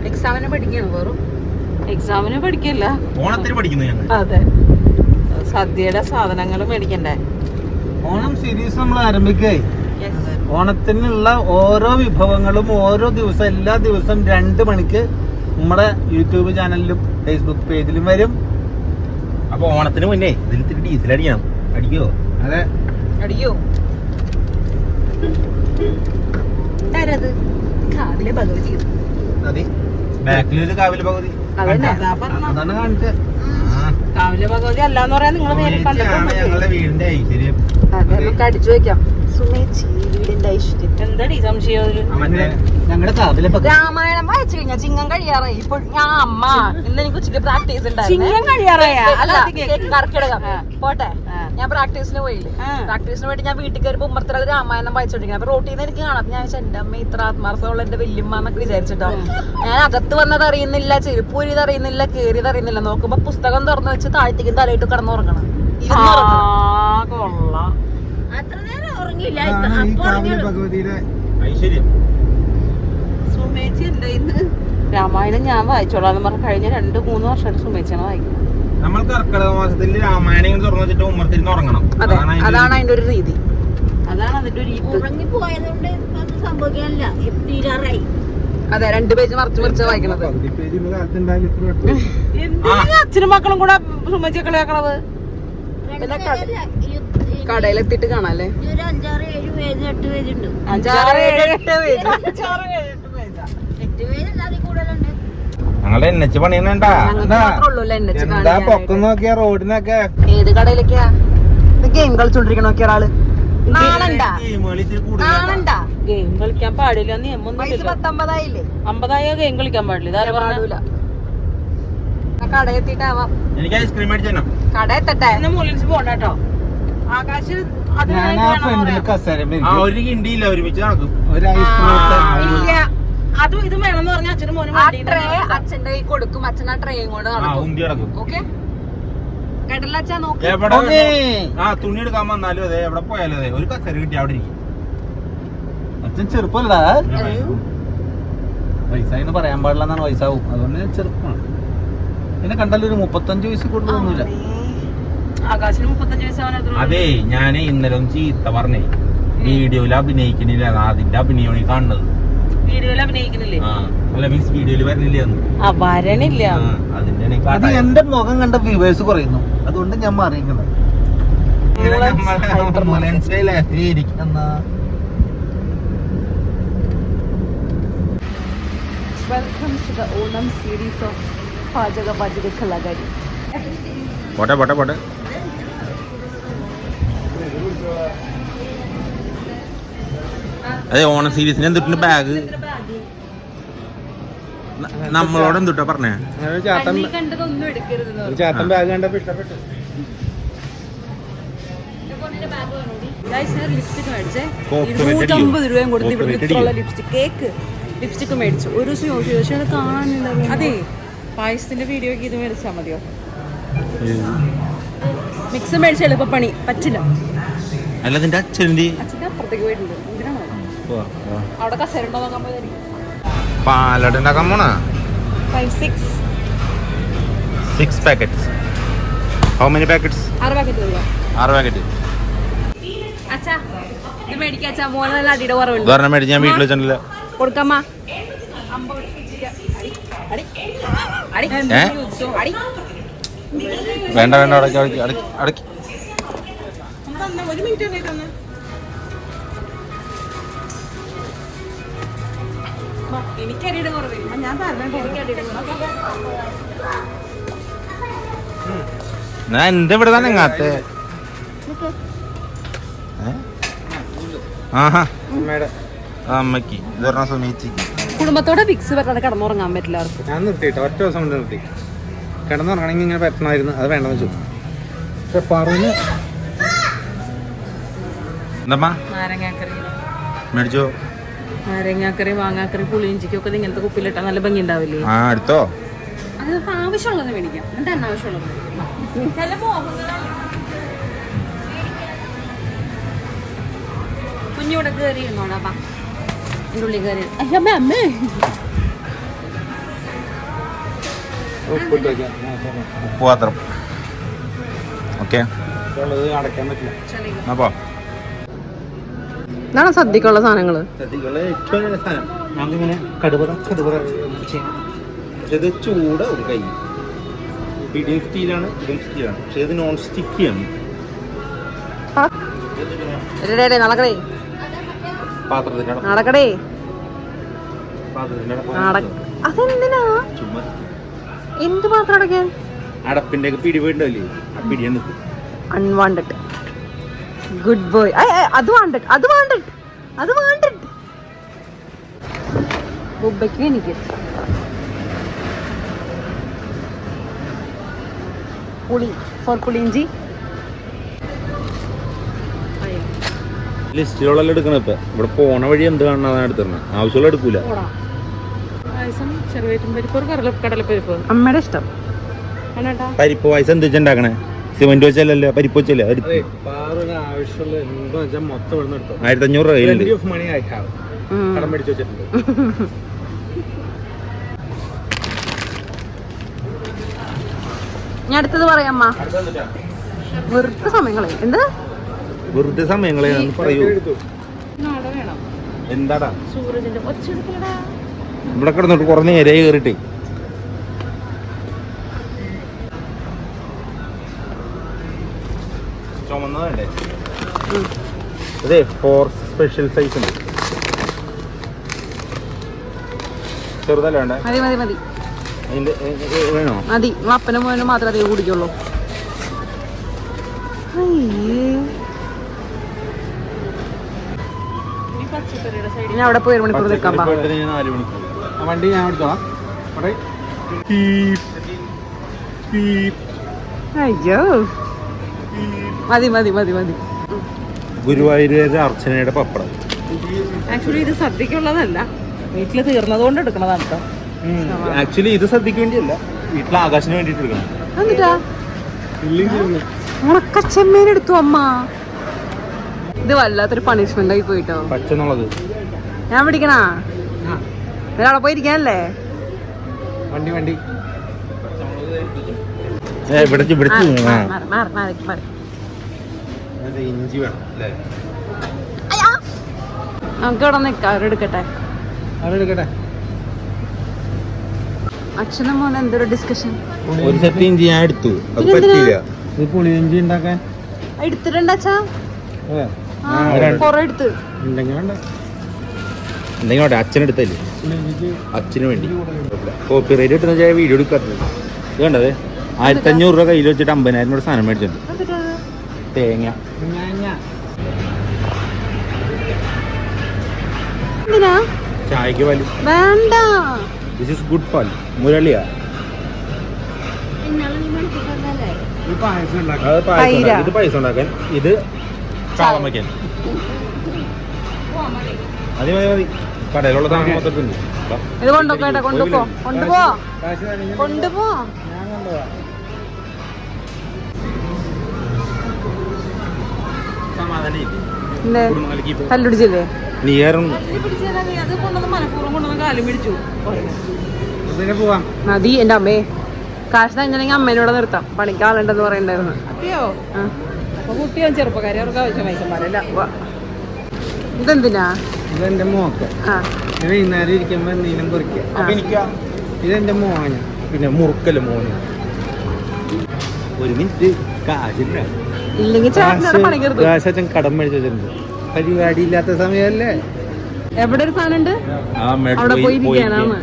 എക്സാമിന് പഠിക്കണം വെറും എക്സാമിന് പഠിക്കല്ല, ഓണത്തിന് പഠിക്കുന്നു. അതെ, സദ്യയുടെ സാധനങ്ങൾ മേടിക്കണ്ടേ. ഓണം സീരീസ് നമ്മൾ ആരംഭിക്കേ. ഓണത്തിനുള്ള ഓരോ വിഭവങ്ങളും ഓരോ ദിവസം എല്ലാ ദിവസവും 2 മണിക്ക് നമ്മുടെ യൂട്യൂബ് ചാനലിലും ഫേസ്ബുക്ക് പേജിലും വരും. അപ്പൊ ഓണത്തിന് മുന്നേ ഇതിൽ ഇത്തിരി ഡീസൽ അടിക്കണം. അടിക്കോ? അതെ, അടിയോ. കാവിലെ ഭഗവതി അതെ, ബാക്കിലൊരു കാവിലെ പകുതി. അതാണ് കാണിച്ചത്. കാവിലെ ഭഗവതി അല്ലാന്ന് പറയാൻ നിങ്ങൾ നേരിൽ കണ്ടിട്ടുണ്ട്. ഞങ്ങളുടെ വീടിന്റെ ഐശ്വര്യം. അതെ, നമുക്ക് അടിച്ചു വെക്കാം. സുമേച്ചി വീടിന്റെ ഐശ്വര്യം. എന്താടി സംശയം? ഞങ്ങളുടെ കാവിലെ രാമായണം വായിച്ചു കഴിഞ്ഞാ ചിങ്ങം കഴിയാറായി. ഇപ്പോൾ ഞാൻ അമ്മ ഇന്ന് എനിക്ക് ഉച്ചയ്ക്ക് പ്രാക്ടീസ് കർക്കിടകം പോട്ടെ. ഞാൻ പ്രാക്ടീസിന് പോയില്ലേ, പ്രാക്ടീസിന് വേണ്ടി ഞാൻ വീട്ടിൽ കയറിപ്പോ ഉമ്മർത്തിലുള്ള രാമായണം വായിച്ചോണ്ടിരിക്കുന്നത്. അപ്പൊ റോട്ടീന്ന് എനിക്ക് കാണാം. ഞാൻ എന്റെ അമ്മ ഇത്ര ആത്മാർത്ഥമുള്ള എന്റെ വല്യമ്മ എന്നൊക്കെ വിചാരിച്ചിട്ടോ. ഞാൻ അകത്ത് വന്നത് അറിയുന്നില്ല, ചെരുപ്പൂരിത് അറിയുന്നില്ല, കേറിയത് അറിയുന്നില്ല. നോക്കുമ്പോ പുസ്തകം തുറന്നു വെച്ച് താഴ്ത്തിക്കും തലയിട്ട് കിടന്നുറങ്ങണം. കൊള്ളാം. അത്ര നേരം ഉറങ്ങിയില്ല. ഭഗവതിയുടെ ഐശ്വര്യം. സുമേച്ചി എന്താ ഇന്ന് രാമായണം ഞാൻ വായിച്ചോളാന്ന് പറഞ്ഞ കഴിഞ്ഞ 2-3 വർഷമായിട്ട് സുമേച്ചിയാണ് വായിക്കുന്നത്. നമ്മൾ കർക്കിടക മാസത്തിൽ രാമായണം തുറന്നു വെച്ചിട്ട് ഉമ്മർത്തിരുന്ന് ഉറങ്ങണം. അതാണ് അതിന്റെ ഒരു രീതി. അതാണ് അതിന്റെ ഒരു ഉറങ്ങിപ്പോയതുകൊണ്ട് സംഭവിക്കാനില്ല. തീരാറായി. അതെ, 2 പേജ് മറിച്ച് വായിക്കണത്. അച്ഛനും മക്കളും കൂടെ സുമേച്ചി കളിയാക്കണത്. പിന്നെ കടയിലെത്തിട്ട് കാണാല്ലേ. 5-6-7 പേജ് 8 പേജ് ഉണ്ട്. 5-6-7-8 പേജ്. ഞങ്ങളുടെ എൻഎച്ച് പണിയുന്നുണ്ടാ. എന്താ പൊക്കം നോക്കിയാ റോഡിനൊക്കെ. ഏത് കടയിലേക്കാ ഗെയിം കളിച്ചോണ്ടിരിക്കണ നോക്കിയ ഒരാള്? നാളണ്ടാ ഗെയിം കളിക്കാൻ പാടില്ല. നിയമം 19 50 ഗെയിം കളിക്കാൻ പാടില്ല. ഇതാരും പാടില്ല. കടയെത്തിട്ടാവാം. എനിക്ക് ഐസ്ക്രീം മേടിച്ചോ? കട എത്തട്ടെ. മുകളിൽ പോണ്ടോ ആകാശ്. ഒരു കിണ്ടിയില്ല, ഒരുമിച്ച് നടക്കും. അതും ഇതും വേണമെന്ന് പറഞ്ഞ അച്ഛനും മോനും അച്ഛന്റെ കൈ കൊടുക്കും. അച്ഛൻ ആ ട്രെയും കൊണ്ട് നടക്കും. ഓക്കെ, കേട്ടല്ല അച്ഛാ? നോക്കി തുണി എടുക്കാൻ വന്നാലും അതെ, എവിടെ പോയാലും അതെ, ഒരു കസര കിട്ടി അവിടെ ഇരിക്കും. അച്ഛൻ ചെറുപ്പല്ലടാ, വയസ്സായിന്ന് പറയാൻ പാടില്ല എന്നാണ്. വയസ്സാവും, അതുകൊണ്ട് ചെറുപ്പമാണ്. പിന്നെ കണ്ടാലും ഒരു 35 വയസ്സ് കൂടുതലൊന്നുമില്ല. ആകാശിന് 35 വയസ്സാവാൻ. അതെ, ഞാൻ ഇന്നലെ ഒന്ന് ചീത്ത പറഞ്ഞേ. വീഡിയോയിൽ അഭിനയിക്കണില്ല, അതിന്റെ അഭിനയമാണ് കാണുന്നത്. വീഡിയോയിൽ അഭിനയിക്കുന്നില്ലേ? അല്ല മീൻസ് വീഡിയോയിൽ വരണില്ല. വരണില്ല. അത് എന്റെ മുഖം കണ്ട വ്യൂവേഴ്സ് കുറയുന്നു, അതുകൊണ്ട് ഞാൻ മാറിയിരിക്കുന്നത്. Welcome to the Onam series of പാചക കലാകാരി. പോട്ടെ പോട്ടെ പോട്ടെ. അതെ, ഓണം സീരീസിന് എന്തിട്ടുണ്ട് ബാഗ്? നമ്മളോട് എന്തുട്ടാ പറഞ്ഞേ? ചാത്തൻ ബാഗ് കണ്ടപ്പോ ഇഷ്ടപ്പെട്ടു. ലിപ്സ്റ്റിക് മേടിച്ചേ 250 രൂപയും കൊടുത്ത് ഇവിടെ വിത്തുള്ള ലിപ്സ്റ്റിക്. ലിപ്സ്റ്റിക് മേടിച്ചു. ഒരു ദിവസം ചോദിച്ചു, പക്ഷെ അത് കാണാനില്ല. അതെ, പായസത്തിന്റെ വീഡിയോ ഒക്കെ ഇത് മേടിച്ചാൽ മതിയോ? മിക്സ് മേടിച്ച എളുപ്പപ്പണി പറ്റില്ല. അച്ഛൻ്റെ അപ്പുറത്തേക്ക് പോയിട്ടുണ്ട്. എന്തിനാണോ അവിടെ കസേര ഉണ്ടോ നോക്കാൻ പോയി. പാലട ഉണ്ടാക്കാൻ പോണ 6 packets. How many packets? 6 packet. 6 packet. അച്ഛാ ഇത് മേടിക്കാച്ചാ, മോനെ നല്ല അടിയുടെ കുറവുണ്ട്. ഉദാഹരണം മേടിച്ച് ഞാൻ വീട്ടിൽ വെച്ചിട്ടില്ല. കൊടുക്കമ്മ. വേണ്ട വേണ്ട, അടക്കി അടക്കി അടക്കി. ഒരു മിനിറ്റ് എനിക്കടിയുടെ കുറവില്ല. ഞാൻ ഞാൻ എന്റെ ഇവിടെ തന്നെ എങ്ങാത്തെ. ആഹാ, അമ്മക്ക് ഇത് പറഞ്ഞ സുമേച്ചിക്ക് കുടുംബത്തോടെ ഫിക്സ് പറഞ്ഞാൽ കിടന്നുറങ്ങാൻ പറ്റില്ല അവർക്ക്. ഞാൻ നിർത്തിട്ടോ, ഒറ്റ ദിവസം കൊണ്ട് നിർത്തി. കിടന്നുറങ്ങണമെങ്കിൽ ഇങ്ങനെ പറ്റണമായിരുന്നു, അത് വേണ്ടെന്ന് വെച്ചു. പക്ഷെ പറഞ്ഞു എന്താ നാരങ്ങാക്കറി മേടിച്ചോ? നാരങ്ങാക്കറി, മാങ്ങാക്കറി, പുളിയിഞ്ചിക്കും ഒക്കെ ഇങ്ങനത്തെ കുപ്പിലിട്ടാൽ നല്ല ഭംഗി ഉണ്ടാവില്ലേ? എടുത്തോ. അത് ആവശ്യമുള്ളത് മേടിക്കാം, എന്നിട്ട് അനാവശ്യമുള്ളത് കുഞ്ഞിവിടെ കയറി എന്നോടാ. എൻ്റെ ഉള്ളിൽ കയറി അമ്മേ ഉപ്പ് പാത്രം. ഓക്കെ, അടയ്ക്കാൻ പറ്റില്ല. അപ്പൊ ഇതാണ് സദ്യക്കുള്ള സാധനങ്ങള്. ഞങ്ങളിങ്ങനെ കടുപറ ഇത് ചൂട് ഒരു കൈ പിടിയും സ്റ്റീലാണ്, ഇതും സ്റ്റീലാണ്, പക്ഷെ ഇത് നോൺ സ്റ്റിക്കിയാണ്. നടക്കടേ നടക്കടേ അതെന്തിനാ? എന്ത് പാത്രം അടയ്ക്കാൻ? അടപ്പിന്റെ ഒക്കെ പിടി പോയിട്ടല്ലേ, ആ പിടിയാണ് അൺവാണ്ടഡ്. Good boy. അത് വാണ്ടഡ്, അത് വാണ്ടഡ്, അത് വാണ്ടഡ്. ബുബയ്ക്ക് എനിക്ക് പുളി ഫോർ പുളിയിഞ്ചി. ലിസ്റ്റിലുള്ള എടുക്കണം. ഇപ്പൊ ഇവിടെ പോണ വഴി എന്ത് കാണാൻ എടുത്തിരുന്നത്, ആവശ്യമുള്ള എടുക്കൂല. കടലപ്പരിപ്പ് അമ്മയുടെ ഇഷ്ടം. പരിപ്പ് പായസം എന്ത് വെച്ചുണ്ടാക്കണേ? സിമന്റ് വെച്ചല്ലോ, പരിപ്പ് വെച്ചല്ലേ. 1500 രൂപ കയ്യിലുണ്ട്. ഞാൻ അടുത്തത് പറയാമ്മ. വെറുതെ സമയങ്ങളെ എന്ത് വെറുതെ സമയങ്ങളെ പറയൂ. എന്താടാ ഇവിടെ കിടന്നിട്ട് കുറെ നേരെ കയറിട്ടേ. ചുമന്നതല്ലേ അതെ, 4 സ്പെഷ്യൽ സൈസ് ഉണ്ട്. ചെറുതല്ല വേണ്ടേ? മതി മതി മതി അതിന്റെ വേണോ? മതി. അപ്പനും മോനും മാത്രമേ അതേ കുടിക്കുള്ളൂ. ഞാൻ അവിടെ പോയി 1 മണിക്കൂർ നിൽക്കാം. 4 മണിക്കൂർ വണ്ടി ഞാൻ എടുത്തോളാം. അയ്യോ മതി മതി മതി മതി. ഗുരുവായൂർ അർച്ചനയുടെ പപ്പടം. ആക്ച്വലി ഇത് സദ്യക്കുള്ളതല്ല, വീട്ടിൽ തീർന്നതുകൊണ്ട് എടുക്കണതാണ് കേട്ടോ. ആക്ച്വലി ഇത് സദ്യക്ക് വേണ്ടിയല്ല, വീട്ടിലെ ആകാശത്തിന് വേണ്ടിട്ട് എടുക്കണം. എന്നിട്ടാ ഉണക്കച്ചെമ്മീൻ എടുത്തു അമ്മ. ഇത് വല്ലാത്തൊരു പണിഷ്മെന്റ് ആയി പോയിട്ടോ. പച്ചെന്നുള്ളത് ഞാൻ പിടിക്കണ ഒരാളെ പോയിരിക്കാനല്ലേ. വണ്ടി വണ്ടി ഇഞ്ചി വേണം അല്ലേ? നമുക്ക് ഇവിടെ നിൽക്കാം. അവരെടുക്കട്ടെ അവരെടുക്കട്ടെ. അച്ഛനും മോനെ എന്തൊരു ഡിസ്കഷൻ. ഒരു സെറ്റ് ഇഞ്ചി ഞാൻ എടുത്തു, അത് പറ്റില്ല. ഇത് പുളിയിഞ്ചി ഉണ്ടാക്കാൻ എടുത്തിട്ടുണ്ട് അച്ഛാ. കൊറേ എടുത്ത് എന്തെങ്കിലും അച്ഛനെടുത്തല്ലേ, അച്ഛന് വേണ്ടി. കോപ്പി റേറ്റ് കിട്ടുന്ന വീഡിയോ എടുക്കാത്തത്. ഇത് കണ്ടത് 1500 രൂപ കയ്യിൽ വെച്ചിട്ട് 50,000 രൂപ സാധനം മേടിച്ചിട്ടുണ്ട്. തേങ്ങ ചായക്ക് പാല് വേണ്ട. ദിസ് ഈസ് ഗുഡ് പാൽ. മുരളിയാ ഇത് പായസം ഉണ്ടാക്കാൻ, ഇത് കാളം വയ്ക്കാൻ. മതി മതി മതി. കടയിലുള്ള സാധനം മൊത്തത്തിണ്ട്. ഇത് കൊണ്ടുപോക്കട്ടെ, കൊണ്ടുപോ കൊണ്ടുപോ കൊണ്ടുപോ. കല്ലുടിച്ചില്ലേ? മതി എന്റെ അമ്മേ. കാശ് തന്നെയാണെങ്കിൽ അമ്മേനോട് നിർത്താം, പണിക്കാളുണ്ടെന്ന് പറയണ്ടായിരുന്നു. ചെറുപ്പക്കാരെ അവർക്ക് ആവശ്യം വയസ്സന്മാരല്ല. ഇതെന്തിനാ? ഇതെന്റെ മോക്ക് വൈകുന്നേരം ഇരിക്കുമ്പോ എന്തെങ്കിലും കുറിക്കുക. ഇതെന്റെ മോന, പിന്നെ മുറുക്കല് മോന്. 1 മിനിറ്റ് കാശില്ല. ഇല്ലെങ്കിൽ കാശൻ കടം മേടിച്ചു വെച്ചിട്ടുണ്ട്. പരിപാടി ഇല്ലാത്ത സമയമല്ലേ. എവിടെ ഒരു സാധനം ഉണ്ട് അവിടെ പോയിരിക്കാനാണ്.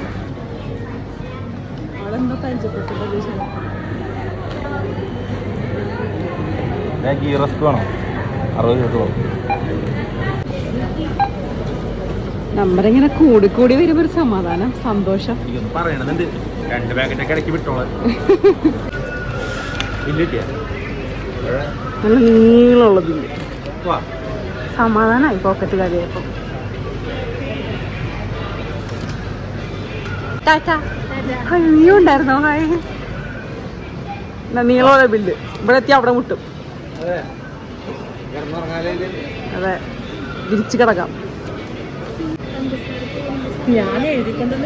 നമ്മളിങ്ങനെ കൂടിക്കൂടി വരുമ്പോ ഒരു സമാധാനം, സന്തോഷം. പറയണതുണ്ട് 2 പാക്കറ്റൊക്കെ ഇടയ്ക്ക് വിട്ടോളാം. നല്ല നീളമുള്ളതില്ല. സമാധാനമായി പോക്കറ്റ് കാര്യമായപ്പോ. നീ ഉണ്ടായിരുന്നോ? നീളമുള്ള ബില്ല് ഇവിടെ എത്തി അവിടെ മുട്ടും. അതെ, വിരിച്ചു കിടക്കാം. ഞാൻ എഴുതിക്കൊണ്ടുവന്ന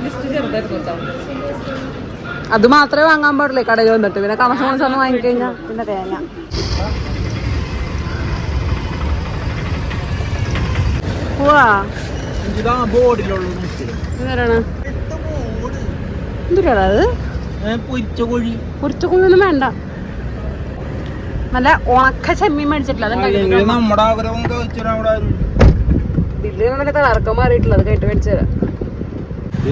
ലിസ്റ്റ് ചെറുതായിരുന്നു കേട്ടോ. അത് മാത്രമേ വാങ്ങാൻ പാടുള്ളൂ കടയിൽ വന്നിട്ട്. പിന്നെ കണക്ഷൻ സാധനം വാങ്ങിക്കഴിഞ്ഞാൽ പിന്നെ തേങ്ങ. പോവാ എന്തിനാണ് അത്? പൊരിച്ച കോഴിയൊന്നും വേണ്ട. നല്ല ഉണക്ക ചെമ്മീൻ മേടിച്ചിട്ടില്ല. നമ്മുടെ ആഗ്രഹം ബില്ല് തളർക്കം മാറിയിട്ടില്ല. അത് കേട്ട് മേടിച്ചു തരാം.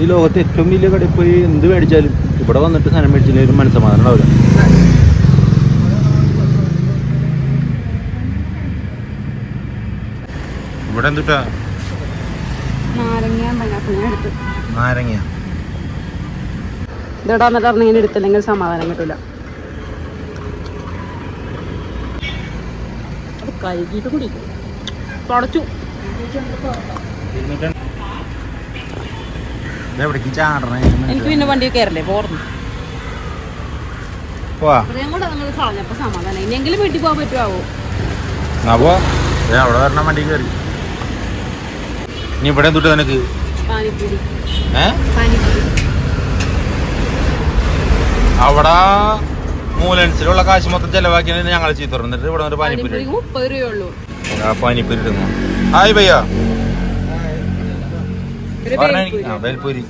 ഈ ലോകത്ത് ഏറ്റവും വലിയ കടയിൽ പോയി എന്ത് മേടിച്ചാലും ഇവിടെ വന്നിട്ട് സാധനം മേടിച്ചില്ല ഒരു മനസ്സമാധാനം ഉണ്ടാവില്ല. ഇവിടെ എന്തുട്ടാ? നാരങ്ങ ഇതോടെ വന്നിട്ട് ഇറങ്ങിങ്ങനെ എടുത്തില്ലെങ്കിൽ സമാധാനം കിട്ടൂല. അത് കഴുകിയിട്ട് കുടിക്കും. തുടച്ചു. എനിക്ക് പിന്നെ വണ്ടി കയറല്ലേ പോർന്നു. കൂടെ നിങ്ങൾ കളഞ്ഞപ്പോ സമാധാനം. ഇനിയെങ്കിലും വീട്ടിൽ പോകാൻ പറ്റുമോ? അവിടെ വരണം വണ്ടി കയറി. ഇനി ഇവിടെ എന്തുട്ടാ നിനക്ക്? പാനിപ്പൂരി. അവിടെ മൂലൻസിലുള്ള കാശ് മൊത്തം ചെലവാക്കി ഞങ്ങൾ ചീത്ത എന്നിട്ട് ഇവിടെ വന്നിട്ട് പാനിപ്പൂരി 30 രൂപയുള്ളൂ. പാനിപ്പൂരി ഇടുന്നു. ഹായ് ഭയ്യ. ബേൽപൂരി.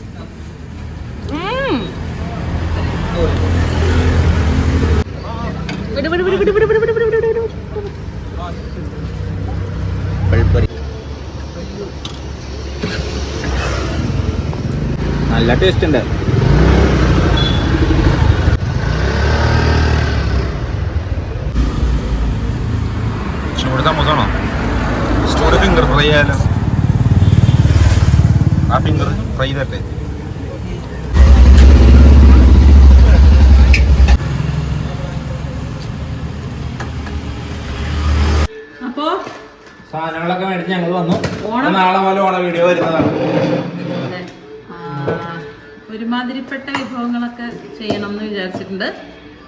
നല്ല ടേസ്റ്റ് ഉണ്ട്. ചൂട് സമൂസാണോ? ചൂട് ഫിംഗർ ഫ്രൈ ആയാലോ? ആ ഫിംഗർ ഫ്രൈ തരട്ടെ. അപ്പോ സാധനങ്ങളൊക്കെ മേടിച്ച് ഞങ്ങൾ വന്നു. നാളെ പോലെ ഓണ വീഡിയോ വരുന്നതാണ്. ഒരുമാതിരിപ്പെട്ട വിഭവങ്ങളൊക്കെ ചെയ്യണം എന്ന് വിചാരിച്ചിട്ടുണ്ട്.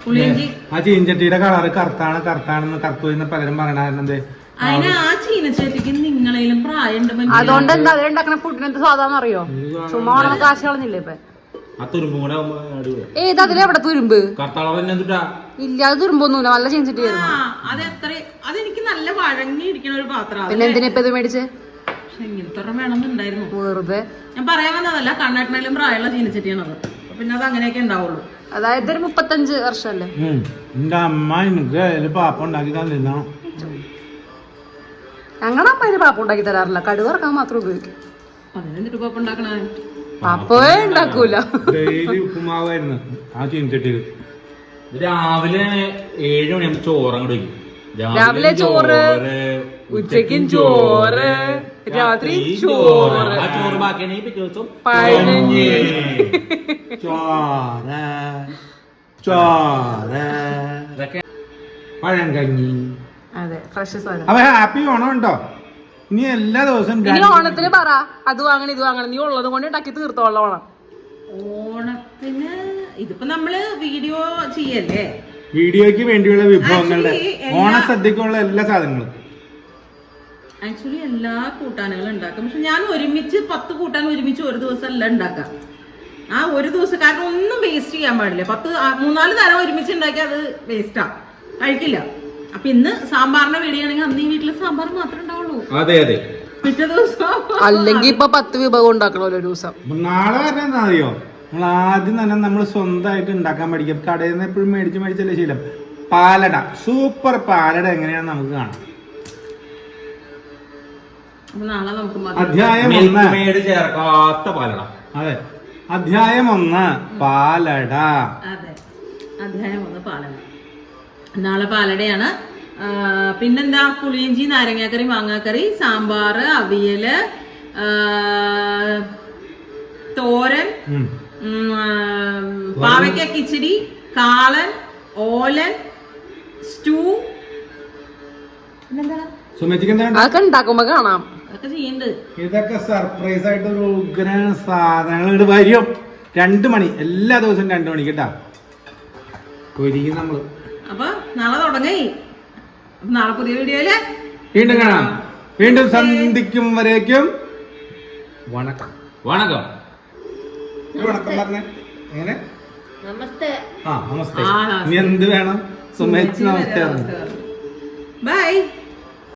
പുളിയിഞ്ചി. ആ ചീഞ്ചട്ടിയുടെ കളറ് കറുത്താണെന്ന് കറുത്തു എന്ന് പലരും പറയണത്. അതിന് ആ ചീനച്ചട്ടിക്ക് നിങ്ങളേലും പ്രായം. അതുകൊണ്ട് എന്താ അതിലുണ്ടാക്കുന്ന ഫുഡിന് എന്ത് സാധാരണ അറിയോ? ചുമ്മാ കാശ് കളഞ്ഞില്ലേ ഇപ്പൊ? ഏത് അതിലെവിടെ തുരുമ്പ്? ഇല്ല, അത് തുരുമ്പൊന്നുമില്ല. നല്ല ചീനച്ചട്ടി ആയിരുന്നു. അതെനിക്ക് നല്ല വഴങ്ങിയിരിക്കുന്ന ഒരു പാത്രം. പിന്നെ എന്തിനാ ഇപ്പൊ ഇത് മേടിച്ചേ? ഇങ്ങനത്തെ വേണമെന്നുണ്ടായിരുന്നു. വെറുതെ ഞാൻ പറയാൻ വന്നതല്ല. കണ്ണാട്ടിനാലും പ്രായമുള്ള ചീനച്ചട്ടിയാണത്. പിന്നെ അത് അങ്ങനെയൊക്കെ ഉണ്ടാവുള്ളൂ. അതായത് ഒരു 35 വർഷമല്ലേ. എന്റെ അമ്മ എനിക്ക് പാപ്പ ഉണ്ടാക്കി തന്നിരുന്നോ? ഞങ്ങളുടെ അമ്മ ഇതിന് പാപ്പ ഉണ്ടാക്കി തരാറില്ല. കടുക് വറക്കാൻ മാത്രം ഉപയോഗിക്കും. അതിനെന്തിട്ട് പാപ്പ ഉണ്ടാക്കണേ? പാപ്പേ ഉണ്ടാക്കൂല. ഡെയിലി ഉപ്പുമാവായിരുന്നു ആ ചീനച്ചട്ടിയിൽ. രാവിലെ 7 മണിയാകുമ്പോ ചോറങ്ങോട്ട് വയ്ക്കും. രാവിലെ ചോറ്, ഉച്ചയ്ക്കും ചോറ്, രാത്രി ചോറ്. ആ ചോറ് ബാക്കിയാണെങ്കിൽ പിറ്റേ ദിവസം പഴഞ്ഞി. പഴങ്കഞ്ഞി. അതെ, ഫ്രഷ് സാധനം. അപ്പൊ ഹാപ്പി ഓണം ഉണ്ടോ? ഇനി എല്ലാ ദിവസവും ഇനി ഓണത്തിന് പറ അത് വാങ്ങണം ഇത് വാങ്ങണം. നീ ഉള്ളത് കൊണ്ട് ഉണ്ടാക്കി തീർത്തോളാം ഓണം. ഓണത്തിന് ഇതിപ്പോ നമ്മള് വീഡിയോ ചെയ്യല്ലേ? വീഡിയോയ്ക്ക് വേണ്ടിയുള്ള വിഭവങ്ങളുടെ ഓണസദ്യക്കുള്ള എല്ലാ സാധനങ്ങളും ആക്ച്വലി എല്ലാ കൂട്ടാനുകളും ഉണ്ടാക്കും. പക്ഷെ ഞാൻ ഒരുമിച്ച് 10 കൂട്ടാൻ ഒരുമിച്ച് ഒരു ദിവസം അല്ല ഉണ്ടാക്കാം. ആ ഒരു ദിവസം കാരണം ഒന്നും വേസ്റ്റ് ചെയ്യാൻ പാടില്ല. 3-4 തരം ഒരുമിച്ച് ഉണ്ടാക്കി അത് വേസ്റ്റാ, കഴിക്കില്ല. അപ്പൊ ഇന്ന് സാമ്പാറിന്റെ വീഡിയോ ആണെങ്കിൽ അന്ന് ഈ വീട്ടില് സാമ്പാർ മാത്രമേ ഉണ്ടാവുള്ളൂ. അതെ അതെ. പിറ്റേ ദിവസം അല്ലെങ്കിൽ ഇപ്പൊ 10 വിഭവം ഉണ്ടാക്കണോ ഒരു ദിവസം. നാളെ പറഞ്ഞാൽ എന്താ അറിയോ? നമ്മൾ ആദ്യം തന്നെ നമ്മൾ സ്വന്തമായിട്ട് ഉണ്ടാക്കാൻ പഠിക്കും. കടയിൽ നിന്ന് എപ്പോഴും മേടിച്ചല്ലേ ശീലം. പാലട, സൂപ്പർ പാലട എങ്ങനെയാണെന്ന് നമുക്ക് കാണാം. അധ്യായം 1 ചേർക്കാത്ത പാലട. അതെ, അധ്യായം 1 പാലട. അതെ, അധ്യായം 1 പാലട. നാളെ പാലടയാണ്. പിന്നെന്താ? പുളിയിഞ്ചി, നാരങ്ങാക്കറി, മാങ്ങാക്കറി, സാമ്പാർ, അവിയല്, തോരൻ, പാവയ്ക്ക കിച്ചടി, കാളൻ, ഓലൻ, സ്റ്റൂ. അതൊക്കെ ഉണ്ടാക്കുമ്പോ കാണാം. അതൊക്കെ ചെയ്യണ്ട്. ഇതൊക്കെ സർപ്രൈസ് ആയിട്ട് ഒരു ഉഗ്ര സാധനങ്ങൾ വരും. 2 മണി എല്ലാ ദിവസവും 2 മണിക്ക് കേട്ടാ ഒരുങ്ങി നമ്മള്. അപ്പൊ നാളെ തുടങ്ങി. നാളെ പുതിയ വീഡിയോയില് വീണ്ടും കാണാം. വീണ്ടും സന്ധിക്കും വരേക്കും വണക്കം. വണക്കം. വണക്കം പറഞ്ഞേ എങ്ങനെ? നമസ്തേ. ആ നമസ്തേ. ഇനി എന്ത് വേണം? സുമേച്ചി നമസ്തേ. ബൈ.